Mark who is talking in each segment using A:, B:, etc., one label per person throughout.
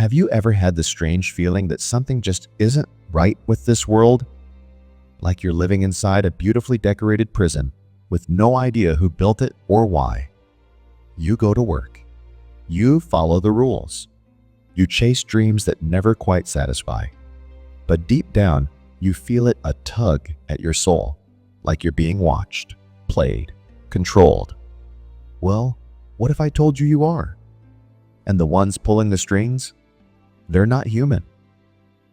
A: Have you ever had the strange feeling that something just isn't right with this world? Like you're living inside a beautifully decorated prison with no idea who built it or why. You go to work. You follow the rules. You chase dreams that never quite satisfy. But deep down, you feel it a tug at your soul, like you're being watched, played, controlled. Well, what if I told you you are? And the ones pulling the strings? They're not human.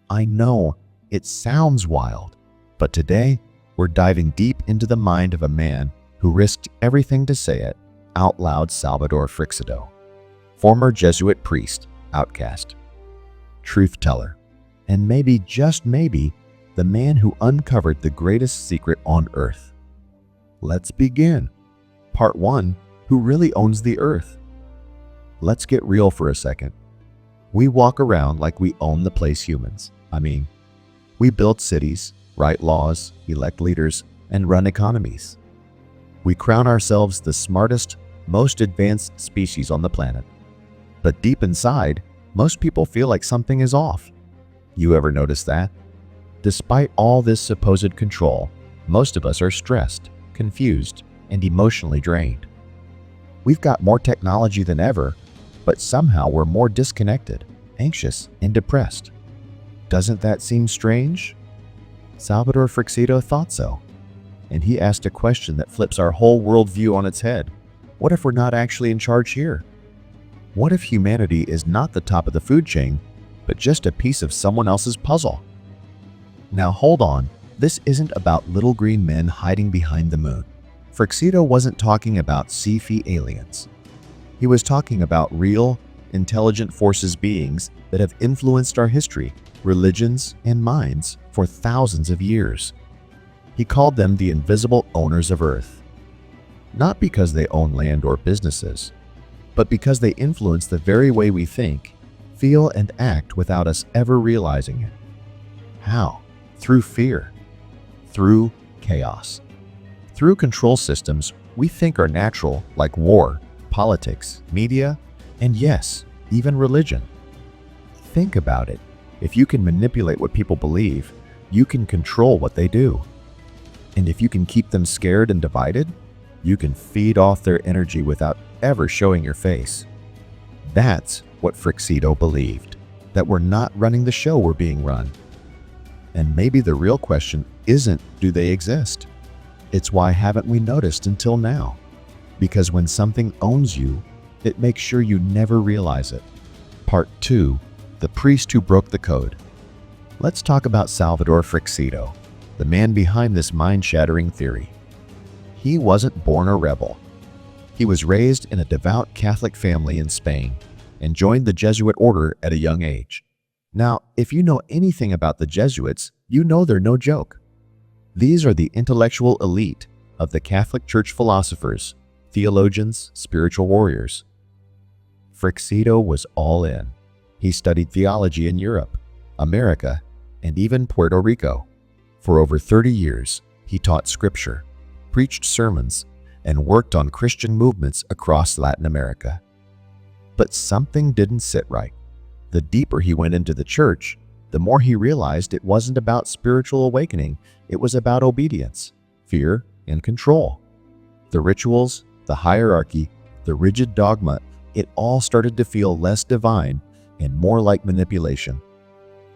A: I know it sounds wild, but today we're diving deep into the mind of a man who risked everything to say it out loud. Salvador Freixedo, former Jesuit priest, outcast, truth teller, and maybe, just maybe, the man who uncovered the greatest secret on earth. Let's begin. Part 1: Who really owns the earth? Let's get real for a second. We walk around like we own the place, humans. I mean, we build cities, write laws, elect leaders, and run economies. We crown ourselves the smartest, most advanced species on the planet. But deep inside, most people feel like something is off. You ever notice that? Despite all this supposed control, most of us are stressed, confused, and emotionally drained. We've got more technology than ever, but somehow we're more disconnected, anxious, and depressed. Doesn't that seem strange? Salvador Freixedo thought so, and he asked a question that flips our whole worldview on its head. What if we're not actually in charge here? What if humanity is not the top of the food chain, but just a piece of someone else's puzzle? Now hold on, this isn't about little green men hiding behind the moon. Freixedo wasn't talking about sci-fi aliens. He was talking about real, intelligent forces, beings that have influenced our history, religions, and minds for thousands of years. He called them the invisible owners of Earth. Not because they own land or businesses, but because they influence the very way we think, feel, and act without us ever realizing it. How? Through fear. Through chaos. Through control systems we think are natural, like war, politics, media, and yes, even religion. Think about it. If you can manipulate what people believe, you can control what they do. And if you can keep them scared and divided, you can feed off their energy without ever showing your face. That's what Freixedo believed, that we're not running the show, we're being run. And maybe the real question isn't, do they exist? It's, why haven't we noticed until now? Because when something owns you, it makes sure you never realize it. Part 2: The priest who broke the code. Let's talk about Salvador Freixedo, the man behind this mind-shattering theory. He wasn't born a rebel. He was raised in a devout Catholic family in Spain and joined the Jesuit order at a young age. Now, if you know anything about the Jesuits, you know they're no joke. These are the intellectual elite of the Catholic Church, philosophers, theologians, spiritual warriors. Freixedo was all in. He studied theology in Europe, America, and even Puerto Rico. For over 30 years, he taught scripture, preached sermons, and worked on Christian movements across Latin America. But something didn't sit right. The deeper he went into the church, the more he realized it wasn't about spiritual awakening, it was about obedience, fear, and control. The rituals, the hierarchy, the rigid dogma, it all started to feel less divine and more like manipulation.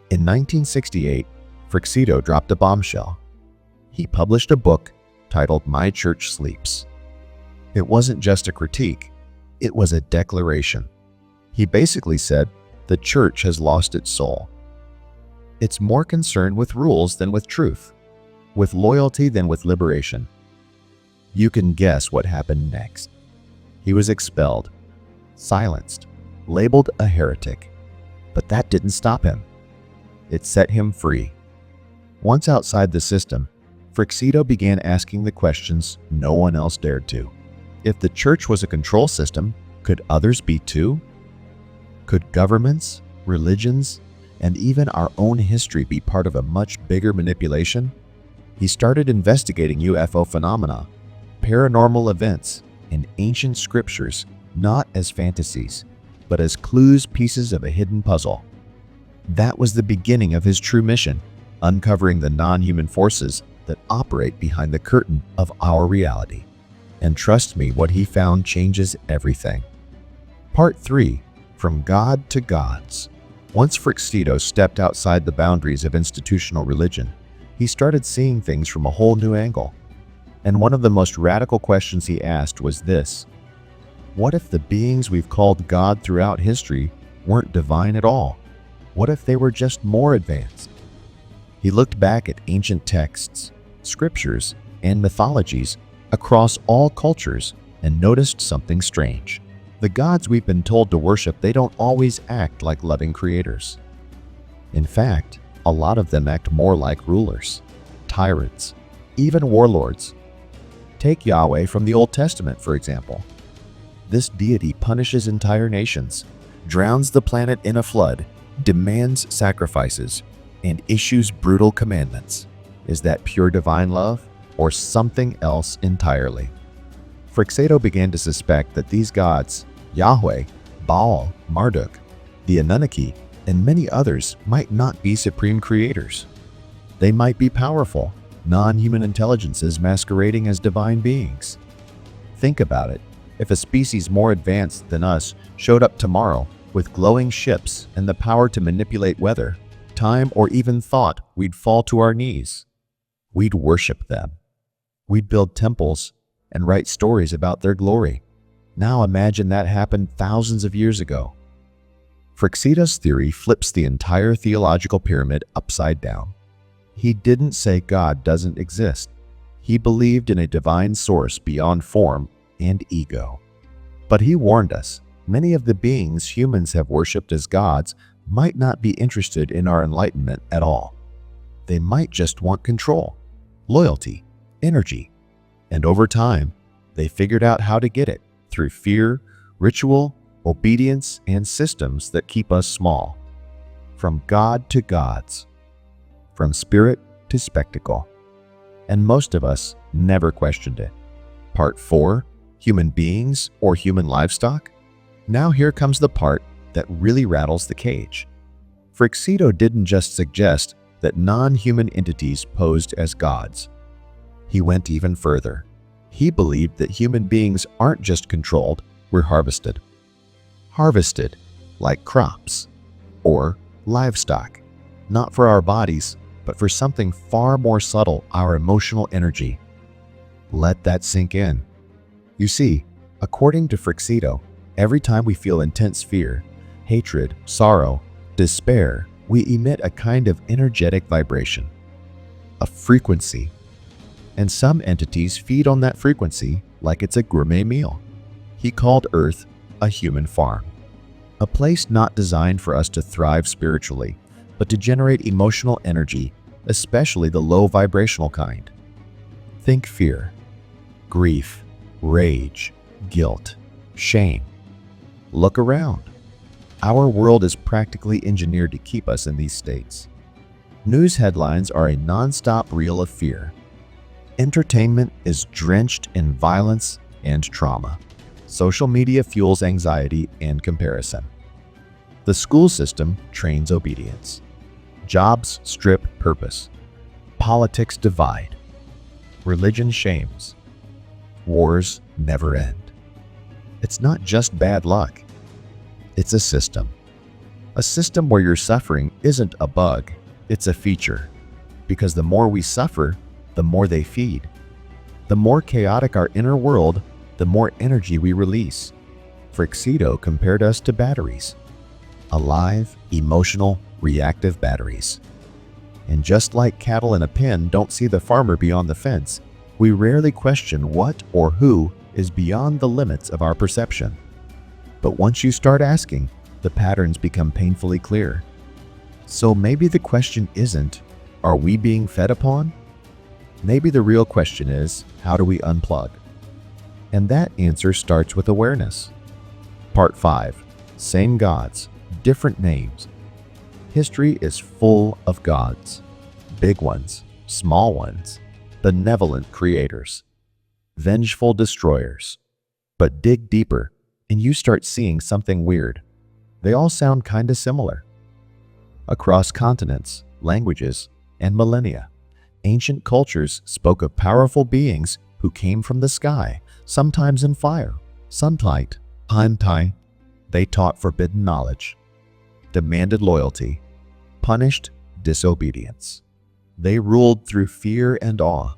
A: In 1968, Freixedo dropped a bombshell. He published a book titled My Church Sleeps. It wasn't just a critique, it was a declaration. He basically said, the church has lost its soul. It's more concerned with rules than with truth, with loyalty than with liberation. You can guess what happened next. He was expelled, silenced, labeled a heretic. But that didn't stop him. It set him free. Once outside the system, Freixedo began asking the questions no one else dared to. If the church was a control system, could others be too? Could governments, religions, and even our own history be part of a much bigger manipulation? He started investigating UFO phenomena, paranormal events, and ancient scriptures not as fantasies, but as clues, pieces of a hidden puzzle. That was the beginning of his true mission, uncovering the non-human forces that operate behind the curtain of our reality. And trust me, what he found changes everything. Part 3. From God to Gods. Once Freixedo stepped outside the boundaries of institutional religion, he started seeing things from a whole new angle. And one of the most radical questions he asked was this: what if the beings we've called God throughout history weren't divine at all? What if they were just more advanced? He looked back at ancient texts, scriptures, and mythologies across all cultures and noticed something strange. The gods we've been told to worship, they don't always act like loving creators. In fact, a lot of them act more like rulers, tyrants, even warlords. Take Yahweh from the Old Testament, for example. This deity punishes entire nations, drowns the planet in a flood, demands sacrifices, and issues brutal commandments. Is that pure divine love or something else entirely? Freixedo began to suspect that these gods, Yahweh, Baal, Marduk, the Anunnaki, and many others might not be supreme creators. They might be powerful, non-human intelligences masquerading as divine beings. Think about it. If a species more advanced than us showed up tomorrow with glowing ships and the power to manipulate weather, time, or even thought, we'd fall to our knees. We'd worship them. We'd build temples and write stories about their glory. Now imagine that happened thousands of years ago. Freixedo's theory flips the entire theological pyramid upside down. He didn't say God doesn't exist. He believed in a divine source beyond form and ego. But he warned us, many of the beings humans have worshipped as gods might not be interested in our enlightenment at all. They might just want control, loyalty, energy. And over time, they figured out how to get it through fear, ritual, obedience, and systems that keep us small. From God to gods. From spirit to spectacle. And most of us never questioned it. Part 4. Human beings or human livestock? Now here comes the part that really rattles the cage. Freixedo didn't just suggest that non-human entities posed as gods. He went even further. He believed that human beings aren't just controlled, we're harvested. Harvested, like crops, or livestock, not for our bodies, but for something far more subtle, our emotional energy. Let that sink in. You see, according to Freixedo, every time we feel intense fear, hatred, sorrow, despair, we emit a kind of energetic vibration, a frequency. And some entities feed on that frequency like it's a gourmet meal. He called Earth a human farm, a place not designed for us to thrive spiritually, but to generate emotional energy, especially the low vibrational kind. Think fear, grief, rage, guilt, shame. Look around. Our world is practically engineered to keep us in these states. News headlines are a non-stop reel of fear. Entertainment is drenched in violence and trauma. Social media fuels anxiety and comparison. The school system trains obedience. Jobs strip purpose. Politics divide. Religion shames. Wars never end. It's not just bad luck. It's a system. A system where your suffering isn't a bug, it's a feature. Because the more we suffer, the more they feed. The more chaotic our inner world, the more energy we release. Freixedo compared us to batteries. Alive, emotional, reactive batteries. And just like cattle in a pen don't see the farmer beyond the fence, we rarely question what or who is beyond the limits of our perception. But once you start asking, the patterns become painfully clear. So maybe the question isn't, are we being fed upon? Maybe the real question is, how do we unplug? And that answer starts with awareness. Part 5. Same gods, different names. History is full of gods. Big ones, small ones, benevolent creators, vengeful destroyers. But dig deeper, and you start seeing something weird. They all sound kinda similar. across continents, languages, and millennia. Ancient cultures spoke of powerful beings who came from the sky, sometimes in fire, sunlight, hantai. They taught forbidden knowledge, demanded loyalty, punished disobedience. They ruled through fear and awe.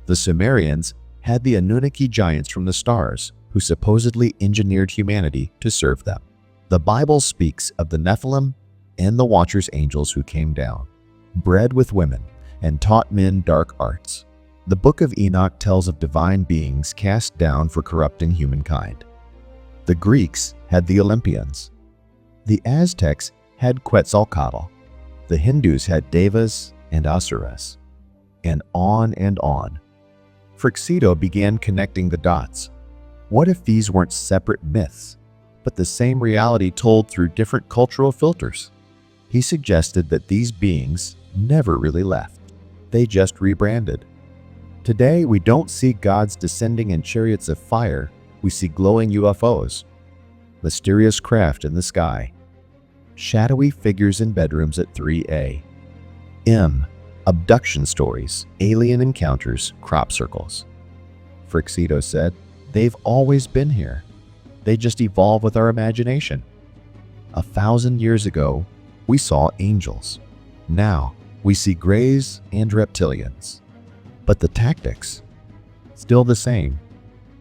A: The Sumerians had the Anunnaki giants from the stars who supposedly engineered humanity to serve them. The Bible speaks of the Nephilim and the Watchers angels who came down, bred with women, and taught men dark arts. The Book of Enoch tells of divine beings cast down for corrupting humankind. The Greeks had the Olympians. The Aztecs had Quetzalcoatl. The Hindus had Devas and Asuras. And on and on. Freixedo began connecting the dots. What if these weren't separate myths, but the same reality told through different cultural filters? He suggested that these beings never really left. They just rebranded. Today, we don't see gods descending in chariots of fire. We see glowing UFOs, mysterious craft in the sky, shadowy figures in bedrooms at 3A. M. Abduction stories, alien encounters, crop circles. Freixedo said, they've always been here. They just evolve with our imagination. 1,000 years ago, we saw angels. Now, we see greys and reptilians. But the tactics, still the same.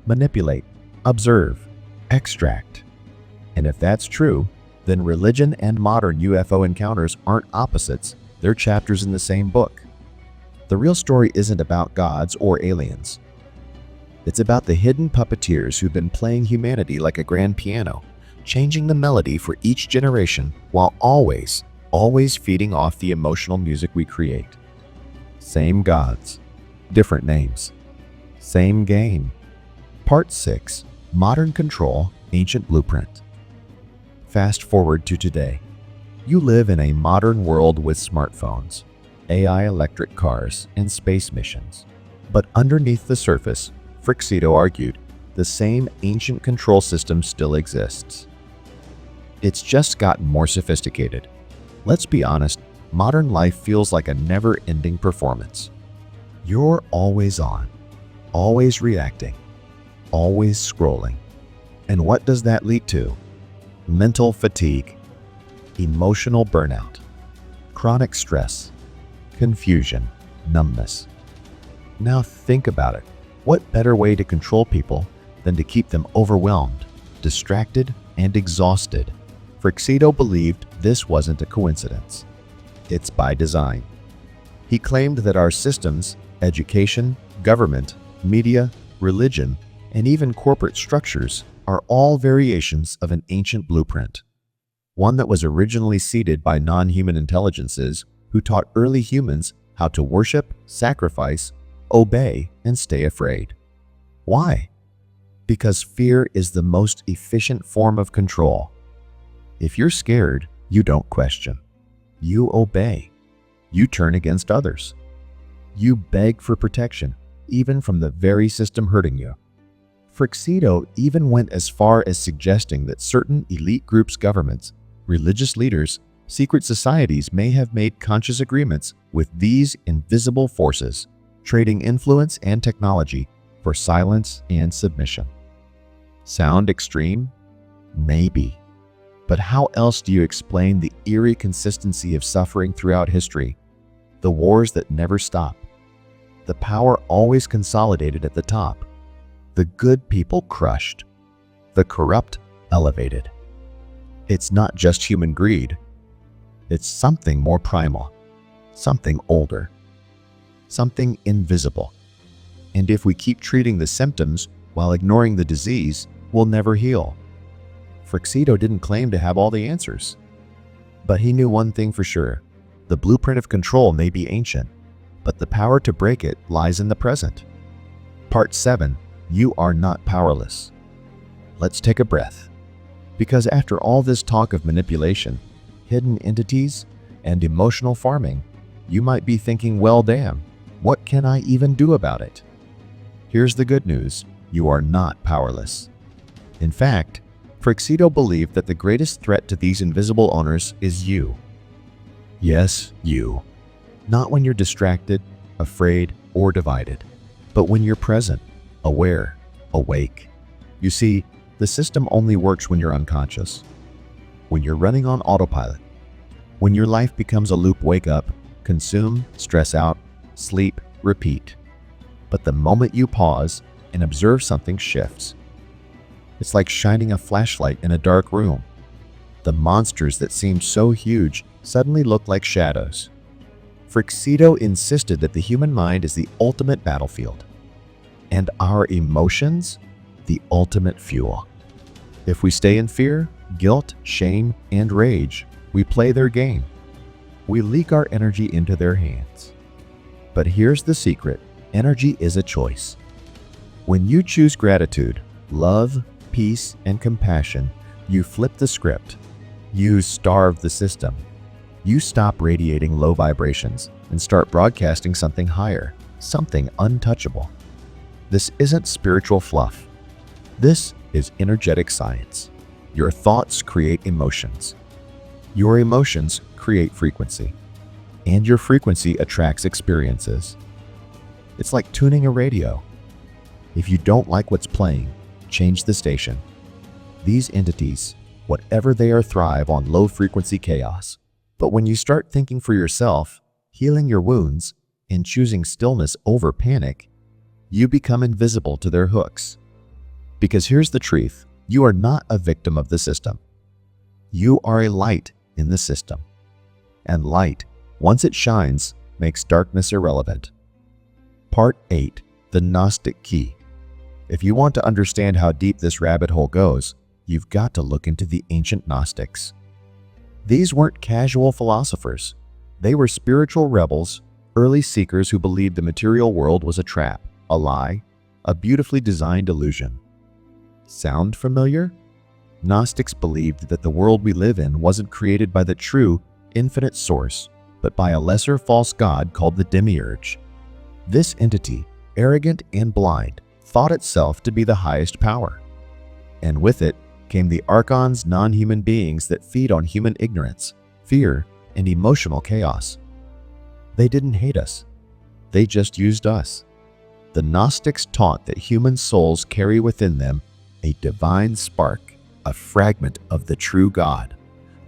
A: Manipulate, observe, extract. And if that's true, then religion and modern UFO encounters aren't opposites. They're chapters in the same book. The real story isn't about gods or aliens. It's about the hidden puppeteers who've been playing humanity like a grand piano, changing the melody for each generation while always feeding off the emotional music we create. Same gods, different names. Same game. Part 6. Modern Control, Ancient Blueprint. Fast forward to today. You live in a modern world with smartphones, AI electric cars, and space missions. But underneath the surface, Freixedo argued, the same ancient control system still exists. It's just gotten more sophisticated. Let's be honest, modern life feels like a never-ending performance. You're always on, always reacting, always scrolling. And what does that lead to? Mental fatigue, emotional burnout, chronic stress, confusion, numbness. Now think about it. What better way to control people than to keep them overwhelmed, distracted, and exhausted? Freixedo believed this wasn't a coincidence. It's by design. He claimed that our systems, education, government, media, religion, and even corporate structures are all variations of an ancient blueprint. One that was originally seeded by non-human intelligences who taught early humans how to worship, sacrifice, obey, and stay afraid. Why? Because fear is the most efficient form of control. If you're scared, you don't question. You obey. You turn against others. You beg for protection, even from the very system hurting you. Freixedo even went as far as suggesting that certain elite groups' governments, religious leaders, secret societies may have made conscious agreements with these invisible forces, trading influence and technology for silence and submission. Sound extreme? Maybe. But how else do you explain the eerie consistency of suffering throughout history? The wars that never stop. The power always consolidated at the top. The good people crushed. The corrupt elevated. It's not just human greed. It's something more primal, something older, something invisible. And if we keep treating the symptoms while ignoring the disease, we'll never heal. Freixedo didn't claim to have all the answers. But he knew one thing for sure. The blueprint of control may be ancient, but the power to break it lies in the present. Part 7. You are not powerless. Let's take a breath. Because after all this talk of manipulation, hidden entities, and emotional farming, you might be thinking, well, damn, what can I even do about it? Here's the good news. You are not powerless. In fact, Freixedo believed that the greatest threat to these invisible owners is you. Yes, you. Not when you're distracted, afraid, or divided, but when you're present, aware, awake. You see, the system only works when you're unconscious. When you're running on autopilot. When your life becomes a loop, wake up, consume, stress out, sleep, repeat. But the moment you pause and observe, something shifts. It's like shining a flashlight in a dark room. The monsters that seemed so huge suddenly look like shadows. Freixedo insisted that the human mind is the ultimate battlefield, and our emotions, the ultimate fuel. If we stay in fear, guilt, shame, and rage, we play their game. We leak our energy into their hands. But here's the secret: energy is a choice. When you choose gratitude, love, peace, and compassion, you flip the script. You starve the system. You stop radiating low vibrations and start broadcasting something higher, something untouchable. This isn't spiritual fluff. This is energetic science. Your thoughts create emotions. Your emotions create frequency. And your frequency attracts experiences. It's like tuning a radio. If you don't like what's playing, change the station. These entities, whatever they are, thrive on low-frequency chaos. But when you start thinking for yourself, healing your wounds, and choosing stillness over panic, you become invisible to their hooks. Because here's the truth: you are not a victim of the system. You are a light in the system. And light, once it shines, makes darkness irrelevant. Part 8. The Gnostic Key. If you want to understand how deep this rabbit hole goes, you've got to look into the ancient Gnostics. These weren't casual philosophers. They were spiritual rebels, early seekers who believed the material world was a trap, a lie, a beautifully designed illusion. Sound familiar? Gnostics believed that the world we live in wasn't created by the true, infinite source, but by a lesser false god called the demiurge. This entity, arrogant and blind, thought itself to be the highest power. And with it came the Archons, non-human beings that feed on human ignorance, fear, and emotional chaos. They didn't hate us. They just used us. The Gnostics taught that human souls carry within them a divine spark, a fragment of the true God,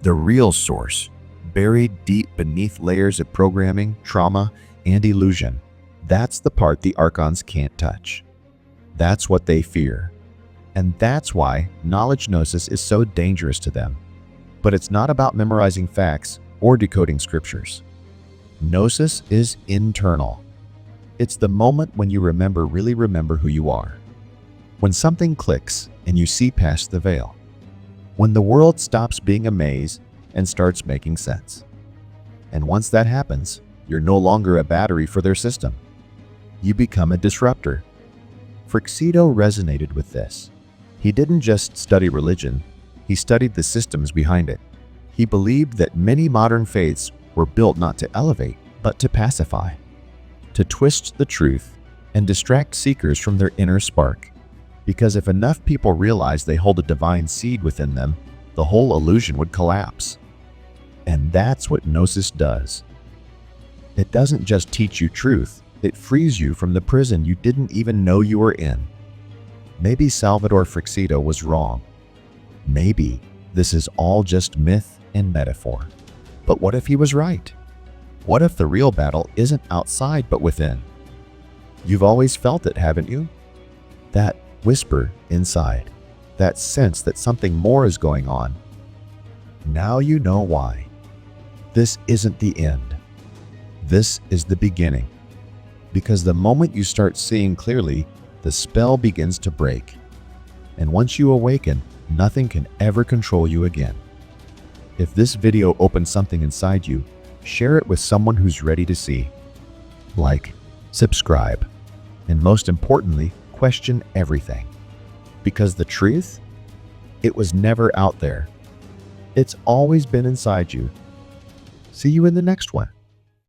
A: the real source, buried deep beneath layers of programming, trauma, and illusion. That's the part the Archons can't touch. That's what they fear. And that's why knowledge gnosis is so dangerous to them. But it's not about memorizing facts or decoding scriptures. Gnosis is internal. It's the moment when you really remember who you are. When something clicks and you see past the veil. When the world stops being a maze and starts making sense. And once that happens, you're no longer a battery for their system. You become a disruptor. Freixedo resonated with this. He didn't just study religion, he studied the systems behind it. He believed that many modern faiths were built not to elevate, but to pacify, to twist the truth and distract seekers from their inner spark. Because if enough people realize they hold a divine seed within them, the whole illusion would collapse. And that's what Gnosis does. It doesn't just teach you truth, it frees you from the prison you didn't even know you were in. Maybe Salvador Freixedo was wrong. Maybe this is all just myth and metaphor. But what if he was right? What if the real battle isn't outside but within? You've always felt it, haven't you? That whisper inside, that sense that something more is going on. Now you know why. This isn't the end. This is the beginning. Because the moment you start seeing clearly, the spell begins to break. And once you awaken, nothing can ever control you again. If this video opens something inside you, share it with someone who's ready to see. Like, subscribe, and most importantly, question everything. Because the truth, it was never out there. It's always been inside you. See you in the next one.